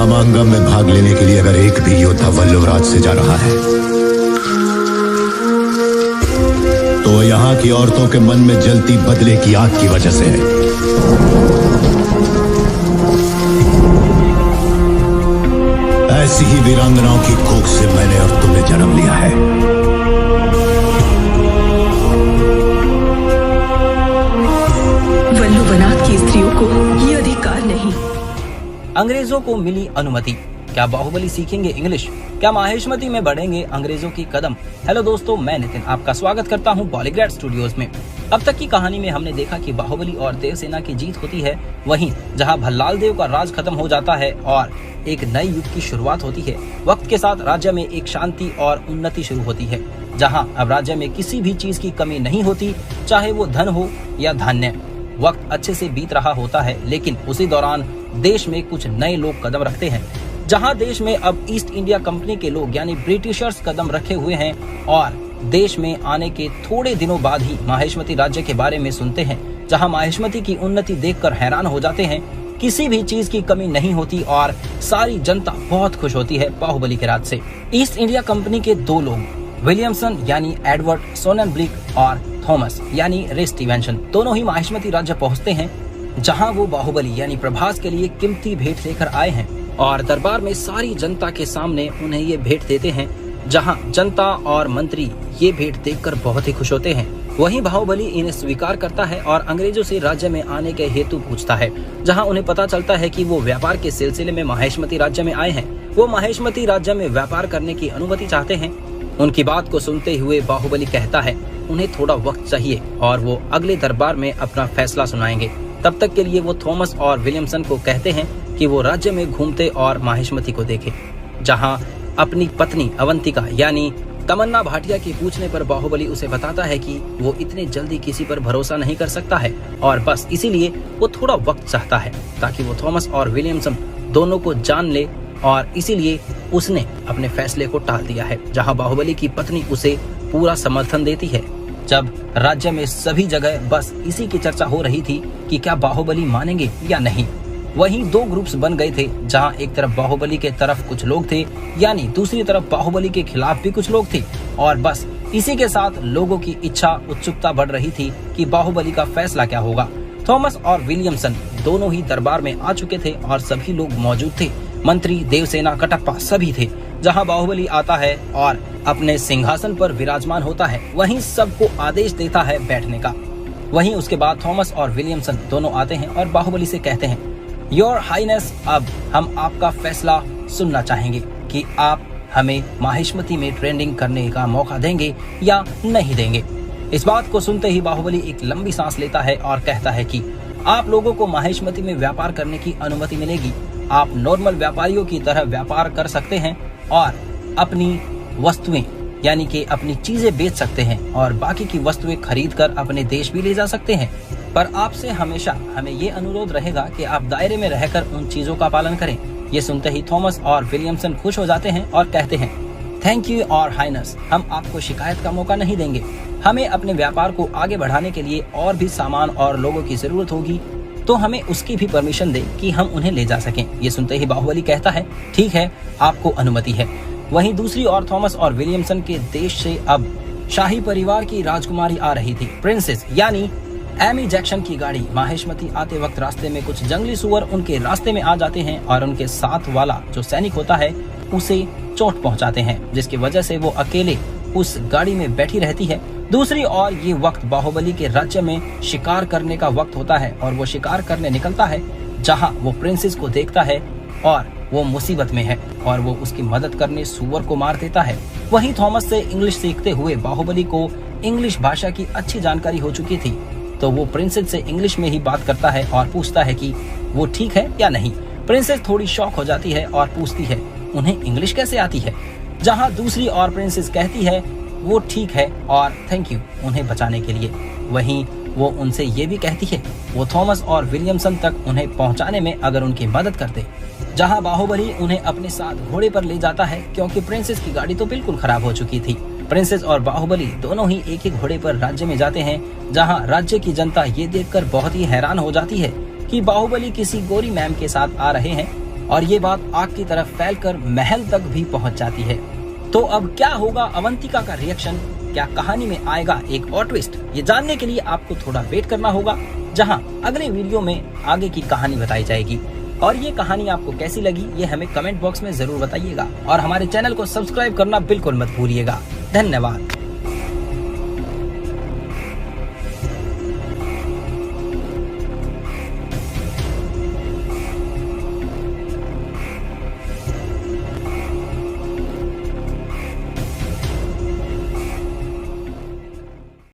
समागम में भाग लेने के लिए अगर एक भी योद्धा वल्लभराज से जा रहा है तो वो यहाँ की औरतों के मन में जलती बदले की आग की वजह से है। ऐसी ही वीरांगनाओं की कोख से मैंने और तुमने जन्म लिया है। वल्लभनाथ की स्त्रियों को ये अधिकार नहीं। अंग्रेजों को मिली अनुमति, क्या बाहुबली सीखेंगे इंग्लिश? क्या माहेश्मती में बढ़ेंगे अंग्रेजों की कदम? हेलो दोस्तों, मैं नितिन आपका स्वागत करता हूं बॉलीग्रेड स्टूडियोज में। अब तक की कहानी में हमने देखा कि बाहुबली और देवसेना की जीत होती है, वहीं जहां भल्लाल देव का राज खत्म हो जाता है और एक नए युग की शुरुआत होती है। वक्त के साथ राज्य में एक शांति और उन्नति शुरू होती है, जहाँ अब राज्य में किसी भी चीज की कमी नहीं होती, चाहे वो धन हो या धान्य। वक्त अच्छे से बीत रहा होता है, लेकिन उसी दौरान देश में कुछ नए लोग कदम रखते हैं। जहां देश में अब ईस्ट इंडिया कंपनी के लोग यानी ब्रिटिशर्स कदम रखे हुए हैं और देश में आने के थोड़े दिनों बाद ही माहेश्मती राज्य के बारे में सुनते हैं, जहां माहेश्मती की उन्नति देखकर हैरान हो जाते हैं। किसी भी चीज की कमी नहीं होती और सारी जनता बहुत खुश होती है बाहुबली के राज से। ईस्ट इंडिया कंपनी के दो लोग, विलियमसन यानी एडवर्ड सोननब्लिक और थॉमस यानी रे स्टीवेंसन, दोनों ही माहेश्मती राज्य पहुंचते हैं, जहां वो बाहुबली यानी प्रभास के लिए कीमती भेंट लेकर आए हैं और दरबार में सारी जनता के सामने उन्हें ये भेंट देते हैं, जहां जनता और मंत्री ये भेंट देखकर बहुत ही खुश होते हैं। वहीं बाहुबली इन्हें स्वीकार करता है और अंग्रेजों से राज्य में आने के हेतु पूछता है, जहां उन्हें पता चलता है कि वो व्यापार के सिलसिले में माहेश्मती राज्य में आए हैं। वो माहेश्मती राज्य में व्यापार करने की अनुमति चाहते हैं। उनकी बात को सुनते हुए बाहुबली कहता है उन्हें थोड़ा वक्त चाहिए और वो अगले दरबार में अपना फैसला सुनाएंगे। तब तक के लिए वो थॉमस और विलियमसन को कहते हैं कि वो राज्य में घूमते और माहेश्मती को देखें। जहां अपनी पत्नी अवंतिका यानी तमन्ना भाटिया के पूछने पर बाहुबली उसे बताता है कि वो इतने जल्दी किसी पर भरोसा नहीं कर सकता है और बस इसीलिए वो थोड़ा वक्त चाहता है ताकि वो थॉमस और विलियमसन दोनों को जान ले, और इसीलिए उसने अपने फैसले को टाल दिया है। जहां बाहुबली की पत्नी उसे पूरा समर्थन देती है। जब राज्य में सभी जगह बस इसी की चर्चा हो रही थी कि क्या बाहुबली मानेंगे या नहीं। वहीं दो ग्रुप्स बन गए थे, जहां एक तरफ बाहुबली के तरफ कुछ लोग थे, यानी दूसरी तरफ बाहुबली के खिलाफ भी कुछ लोग थे, और बस इसी के साथ लोगों की इच्छा उत्सुकता बढ़ रही थी कि बाहुबली का फैसला क्या होगा। थॉमस और विलियमसन दोनों ही दरबार में आ चुके थे और सभी लोग मौजूद थे। मंत्री, देवसेना, कटप्पा सभी थे। जहां बाहुबली आता है और अपने सिंहासन पर विराजमान होता है, वहीं सबको आदेश देता है बैठने का। वहीं उसके बाद थॉमस और विलियमसन दोनों आते हैं और बाहुबली से कहते हैं, योर हाइनेस, अब हम आपका फैसला सुनना चाहेंगे कि आप हमें माहेश्मती में ट्रेनिंग करने का मौका देंगे या नहीं देंगे। इस बात को सुनते ही बाहुबली एक लंबी सांस लेता है और कहता है कि आप लोगों को माहेश्मती में व्यापार करने की अनुमति मिलेगी। आप नॉर्मल व्यापारियों की तरह व्यापार कर सकते हैं और अपनी वस्तुएं यानी कि अपनी चीजें बेच सकते हैं और बाकी की वस्तुएं खरीद कर अपने देश भी ले जा सकते हैं। पर आपसे हमेशा हमें ये अनुरोध रहेगा कि आप दायरे में रहकर उन चीजों का पालन करें। ये सुनते ही थॉमस और विलियमसन खुश हो जाते हैं और कहते हैं, थैंक यू और हाइनेस, हम आपको शिकायत का मौका नहीं देंगे। हमें अपने व्यापार को आगे बढ़ाने के लिए और भी सामान और लोगों की जरूरत होगी, तो हमें उसकी भी परमिशन दे कि हम उन्हें ले जा सकें। ये सुनते ही बाहुबली कहता है, ठीक है, आपको अनुमति है। वहीं दूसरी ओर थॉमस और विलियमसन के देश से अब शाही परिवार की राजकुमारी आ रही थी, प्रिंसेस यानी एमी जैक्सन की गाड़ी। माहेश्मती आते वक्त रास्ते में कुछ जंगली सुअर उनके रास्ते में आ जाते हैं और उनके साथ वाला जो सैनिक होता है उसे चोट पहुंचाते हैं, जिसकी वजह से वो अकेले उस गाड़ी में बैठी रहती है। दूसरी ओर ये वक्त बाहुबली के राज्य में शिकार करने का वक्त होता है और वो शिकार करने निकलता है, जहां वो प्रिंसेस को देखता है और वो मुसीबत में है और वो उसकी मदद करने सुअर को मार देता है। वहीं थॉमस से इंग्लिश सीखते हुए बाहुबली को इंग्लिश भाषा की अच्छी जानकारी हो चुकी थी, तो वो प्रिंसेस से इंग्लिश में ही बात करता है और पूछता है कि वो ठीक है या नहीं। प्रिंसेस थोड़ी शॉक हो जाती है और पूछती है, उन्हें इंग्लिश कैसे आती है? जहां दूसरी ओर प्रिंसेस कहती है वो ठीक है और थैंक यू उन्हें बचाने के लिए। वहीं वो उनसे ये भी कहती है वो थॉमस और विलियमसन तक उन्हें पहुंचाने में अगर उनकी मदद करते। जहां बाहुबली उन्हें अपने साथ घोड़े पर ले जाता है, क्योंकि प्रिंसेस की गाड़ी तो बिल्कुल खराब हो चुकी थी। प्रिंसेस और बाहुबली दोनों ही एक घोड़े पर राज्य में जाते हैं, जहां राज्य की जनता ये देखकर बहुत ही हैरान हो जाती है कि बाहुबली किसी गोरी मैम के साथ आ रहे हैं। और ये बात आग की तरह फैलकर महल तक भी पहुंच जाती है। तो अब क्या होगा अवंतिका का रिएक्शन? क्या कहानी में आएगा एक और ट्विस्ट? ये जानने के लिए आपको थोड़ा वेट करना होगा, जहां अगले वीडियो में आगे की कहानी बताई जाएगी। और ये कहानी आपको कैसी लगी ये हमें कमेंट बॉक्स में जरूर बताइएगा और हमारे चैनल को सब्सक्राइब करना बिल्कुल मत भूलिएगा। धन्यवाद।